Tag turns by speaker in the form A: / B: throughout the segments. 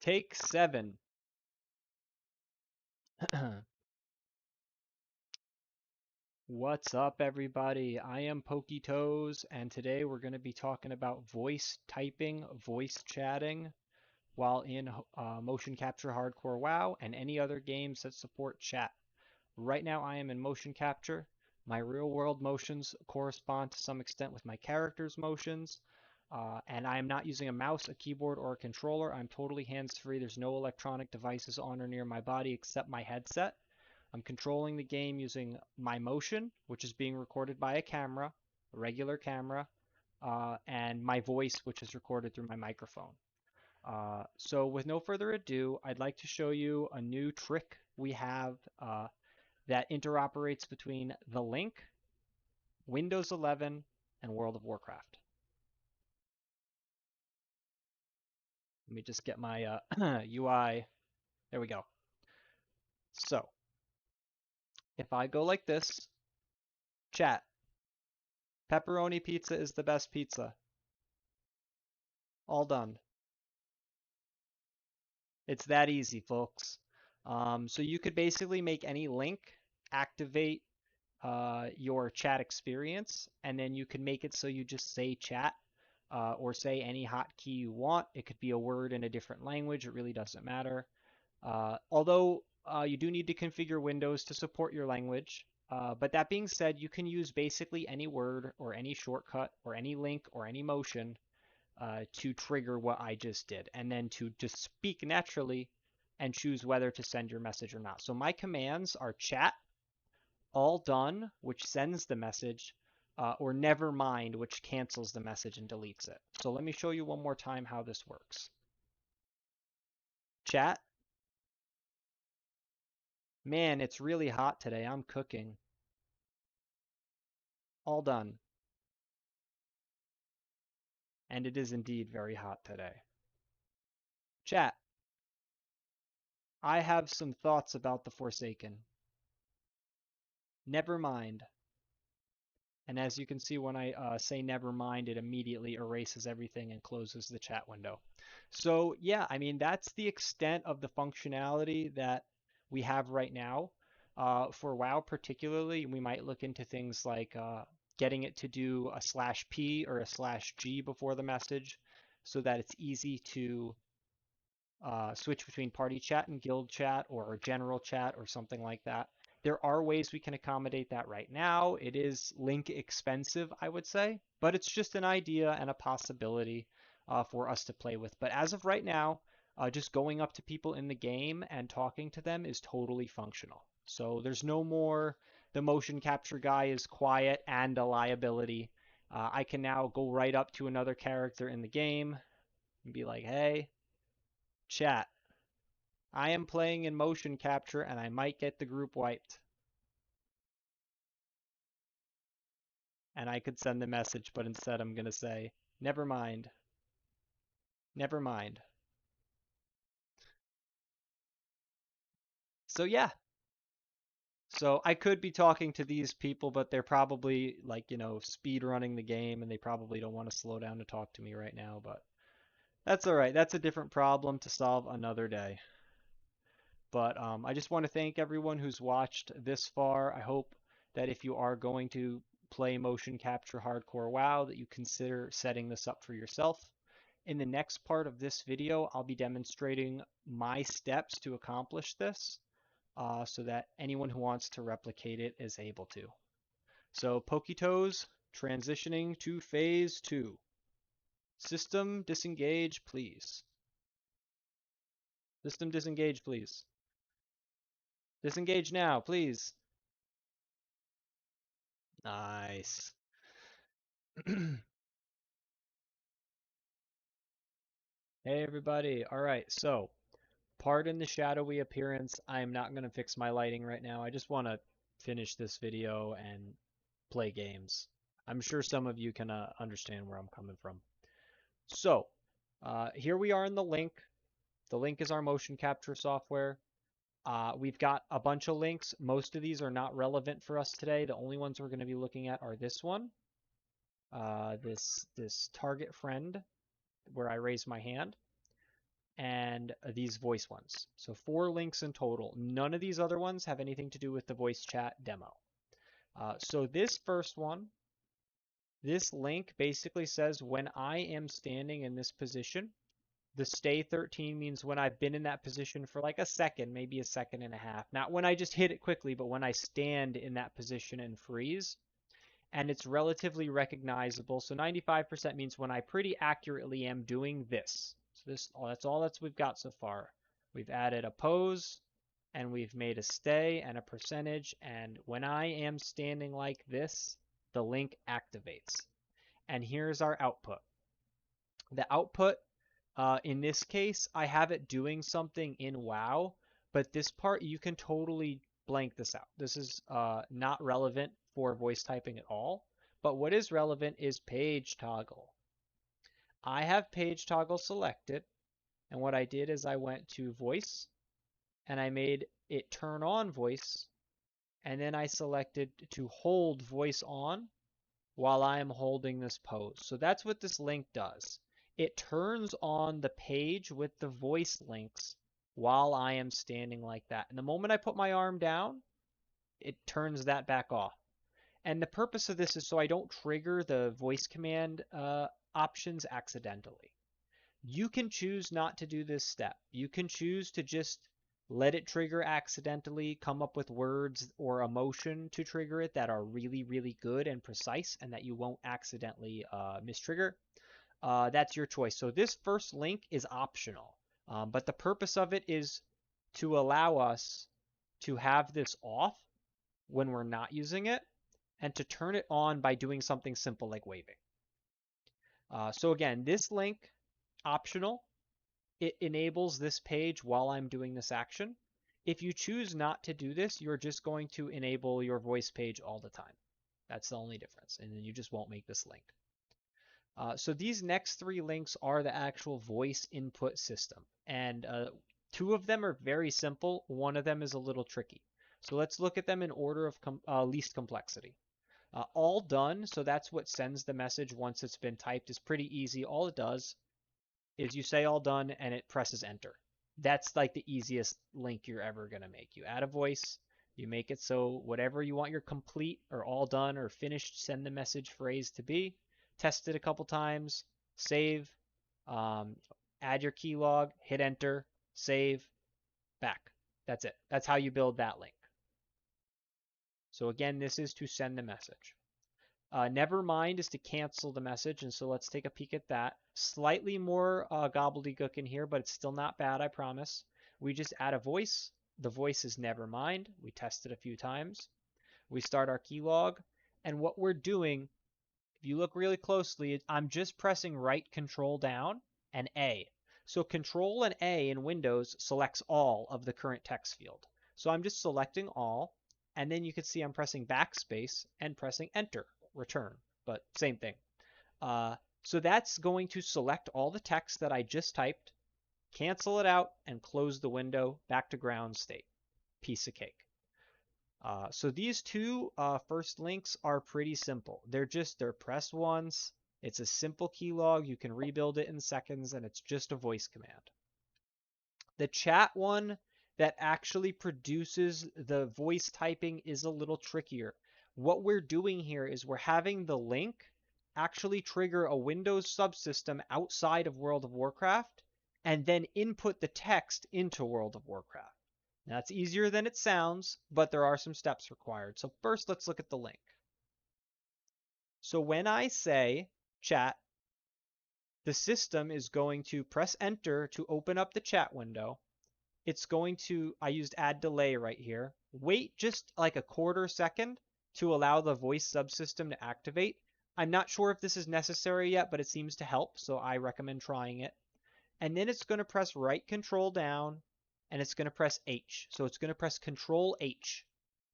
A: Take 7. What's up, everybody? I am PokeToes, and today we're going to be talking about voice typing, voice chatting, while in motion capture hardcore WoW and any other games that support chat. Right now, I am in motion capture. My real world motions correspond to some extent with my character's motions, and I am not using a mouse, a keyboard, or a controller. I'm totally hands-free. There's no electronic devices on or near my body except my headset. I'm controlling the game using my motion, which is being recorded by a camera, a regular camera, and my voice, which is recorded through my microphone. So with no further ado, I'd like to show you a new trick we have that interoperates between the Link, Windows 11, and World of Warcraft. Let me just get my UI. There we go. So if I go like this, chat, pepperoni pizza is the best pizza. All done. It's that easy, folks. So you could basically make any link activate your chat experience, and then you can make it so you just say chat or say any hotkey you want. It could be a word in a different language. It really doesn't matter. Although you do need to configure Windows to support your language. But that being said, you can use basically any word or any shortcut or any link or any motion to trigger what I just did, and then to just speak naturally and choose whether to send your message or not. So my commands are chat, all done, which sends the message, or never mind, which cancels the message and deletes it. So let me show you one more time how this works. Chat. Man, it's really hot today. I'm cooking. All done. And it is indeed very hot today. Chat. I have some thoughts about the Forsaken. Never mind. And as you can see, when I say never mind, it immediately erases everything and closes the chat window. So yeah, I mean, that's the extent of the functionality that we have right now. For WoW particularly, we might look into things like getting it to do a /p or a /g before the message so that it's easy to switch between party chat and guild chat or general chat or something like that. There are ways we can accommodate that right now. It is link expensive, I would say, but it's just an idea and a possibility for us to play with. But as of right now, just going up to people in the game and talking to them is totally functional. So there's no more the motion capture guy is quiet and a liability. I can now go right up to another character in the game and be like, hey, chat, I am playing in motion capture and I might get the group wiped. And I could send the message, but instead I'm going to say, never mind. Never mind. So yeah. So I could be talking to these people, but they're probably like, speed running the game and they probably don't want to slow down to talk to me right now, but that's all right. That's a different problem to solve another day. But I just want to thank everyone who's watched this far. I hope that if you are going to play motion capture hardcore WoW, that you consider setting this up for yourself. In the next part of this video, I'll be demonstrating my steps to accomplish this so that anyone who wants to replicate it is able to. So PokeToes, transitioning to phase 2. System disengage, please. System disengage, please. Disengage now, please. Nice. Hey everybody. All right, so pardon the shadowy appearance. I'm not going to fix my lighting right now. I just want to finish this video and play games. I'm sure some of you can understand where I'm coming from. So here we are in the link. The link is our motion capture software. We've got a bunch of links. Most of these are not relevant for us today. The only ones we're going to be looking at are this one, this target friend, where I raise my hand. and these voice ones. So 4 links in total. None of these other ones have anything to do with the voice chat demo. So this first one, this link basically says when I am standing in this position, the stay 13 means when I've been in that position for like a second, maybe a second and a half. Not when I just hit it quickly, but when I stand in that position and freeze. And it's relatively recognizable. So 95% means when I pretty accurately am doing this. So that's all we've got so far. We've added a pose and we've made a stay and a percentage. And when I am standing like this, the link activates. And here's our output. The output, in this case, I have it doing something in WoW, but this part you can totally blank this out. This is not relevant for voice typing at all, but what is relevant is page toggle. I have page toggle selected, and what I did is I went to voice, and I made it turn on voice, and then I selected to hold voice on while I am holding this pose. So that's what this link does. It turns on the page with the voice links while I am standing like that. And the moment I put my arm down, it turns that back off. And the purpose of this is so I don't trigger the voice command options accidentally. You can choose not to do this step. You can choose to just let it trigger accidentally, come up with words or emotion to trigger it that are really, really good and precise and that you won't accidentally mistrigger. That's your choice. So this first link is optional, but the purpose of it is to allow us to have this off when we're not using it and to turn it on by doing something simple like waving. So again, this link, optional. It enables this page while I'm doing this action. If you choose not to do this, you're just going to enable your voice page all the time. That's the only difference, and then you just won't make this link. So these next 3 links are the actual voice input system, and 2 of them are very simple. 1 of them is a little tricky. So let's look at them in order of least complexity. All done, so that's what sends the message once it's been typed, is pretty easy. All it does is you say all done and it presses enter. That's like the easiest link you're ever going to make. You add a voice, you make it so whatever you want your complete or all done or finished send the message phrase to be, test it a couple times, save, add your keylog, hit enter, save, back. That's it. That's how you build that link. So again, this is to send the message. Never mind is to cancel the message, and so let's take a peek at that. Slightly more gobbledygook in here, but it's still not bad, I promise. We just add a voice. The voice is never mind. We test it a few times. We start our keylog, and what we're doing, if you look really closely, I'm just pressing right control down and A. So control and A in Windows selects all of the current text field. So I'm just selecting all, and then you can see I'm pressing backspace and pressing enter. Return, but same thing. So that's going to select all the text that I just typed, cancel it out, and close the window back to ground state. Piece of cake. So these 2 first links are pretty simple. They're press once. It's a simple keylog. You can rebuild it in seconds, and it's just a voice command. The chat one that actually produces the voice typing is a little trickier. What we're doing here is we're having the link actually trigger a Windows subsystem outside of World of Warcraft and then input the text into World of Warcraft. Now, that's easier than it sounds, but there are some steps required. So first, let's look at the link. So when I say chat, the system is going to press enter to open up the chat window. It's going to, I used add delay right here, wait just like a quarter second to allow the voice subsystem to activate. I'm not sure if this is necessary yet, but it seems to help, so I recommend trying it. And then it's going to press right control down, and it's going to press H. So it's going to press control H.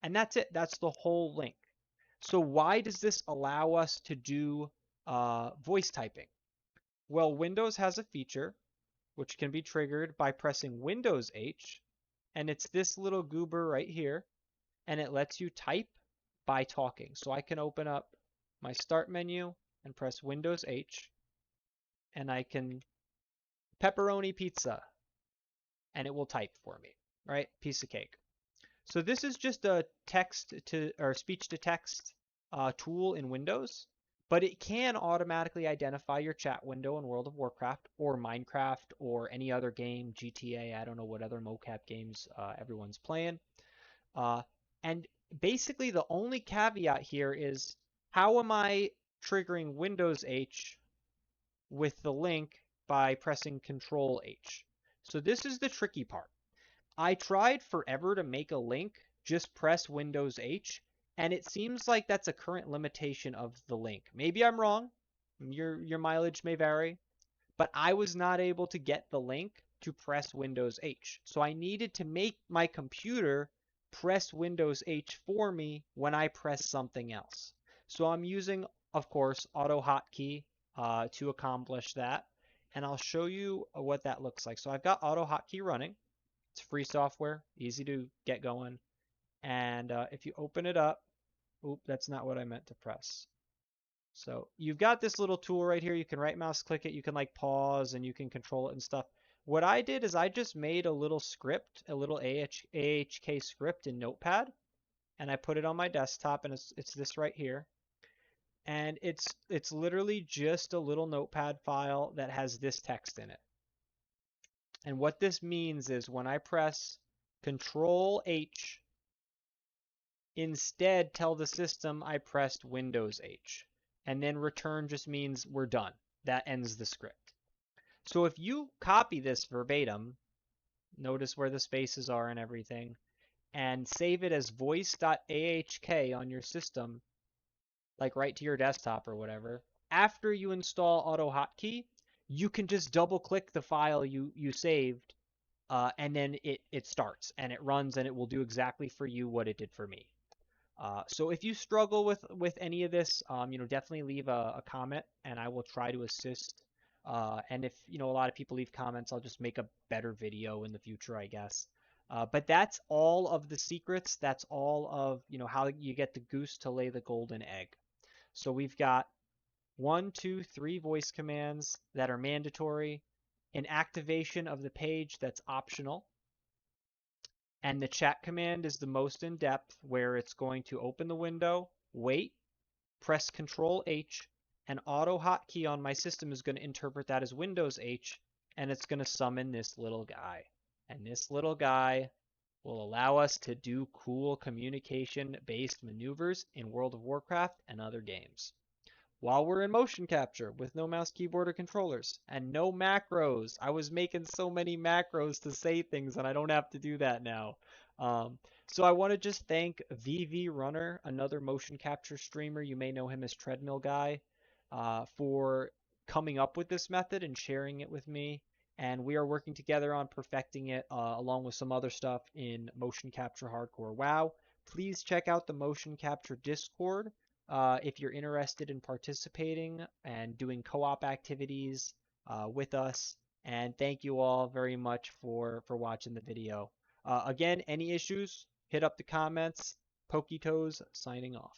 A: And that's it. That's the whole link. So why does this allow us to do voice typing? Well, Windows has a feature which can be triggered by pressing Windows H, and it's this little goober right here, and it lets you type by talking. So I can open up my start menu and press Windows H, and I can pepperoni pizza, and it will type for me, right? Piece of cake. So this is just a text to or speech to text tool in Windows, but it can automatically identify your chat window in World of Warcraft or Minecraft or any other game, GTA. I don't know what other mocap games everyone's playing. Uh, and basically, the only caveat here is how am I triggering Windows H with the link by pressing Control H? So this is the tricky part. I tried forever to make a link, just press Windows H, and it seems like that's a current limitation of the link. Maybe I'm wrong. Your mileage may vary, but I was not able to get the link to press Windows H. So I needed to make my computer press Windows H for me when I press something else. So I'm using, of course, AutoHotkey to accomplish that. And I'll show you what that looks like. So I've got AutoHotkey running. It's free software, easy to get going. And if you open it up, oop, that's not what I meant to press. So you've got this little tool right here. You can right mouse click it. You can like pause and you can control it and stuff. What I did is I just made a little script, a little AHK script in Notepad, and I put it on my desktop, and it's this right here. And it's literally just a little Notepad file that has this text in it. And what this means is when I press Control H, instead tell the system I pressed Windows H. And then return just means we're done. That ends the script. So if you copy this verbatim, notice where the spaces are and everything, and save it as voice.ahk on your system, like right to your desktop or whatever, after you install AutoHotkey, you can just double click the file you saved, and then it starts and it runs and it will do exactly for you what it did for me. So if you struggle with any of this, definitely leave a comment and I will try to assist. And if a lot of people leave comments, I'll just make a better video in the future, I guess. But that's all of the secrets. That's all of how you get the goose to lay the golden egg. So we've got 1, 2, 3 voice commands that are mandatory, an activation of the page that's optional, and the chat command is the most in depth, where it's going to open the window, wait, press Control H, and AutoHotkey on my system is going to interpret that as Windows H, and it's going to summon this little guy. And this little guy will allow us to do cool communication-based maneuvers in World of Warcraft and other games, while we're in motion capture with no mouse, keyboard, or controllers, and no macros. I was making so many macros to say things, and I don't have to do that now. So I want to just thank VV Runner, another motion capture streamer. You may know him as Treadmill Guy, for coming up with this method and sharing it with me. And we are working together on perfecting it, along with some other stuff in Motion Capture Hardcore WoW. Please check out the Motion Capture Discord if you're interested in participating and doing co-op activities with us. And thank you all very much for watching the video. Again, any issues, hit up the comments. Pokey Toes signing off.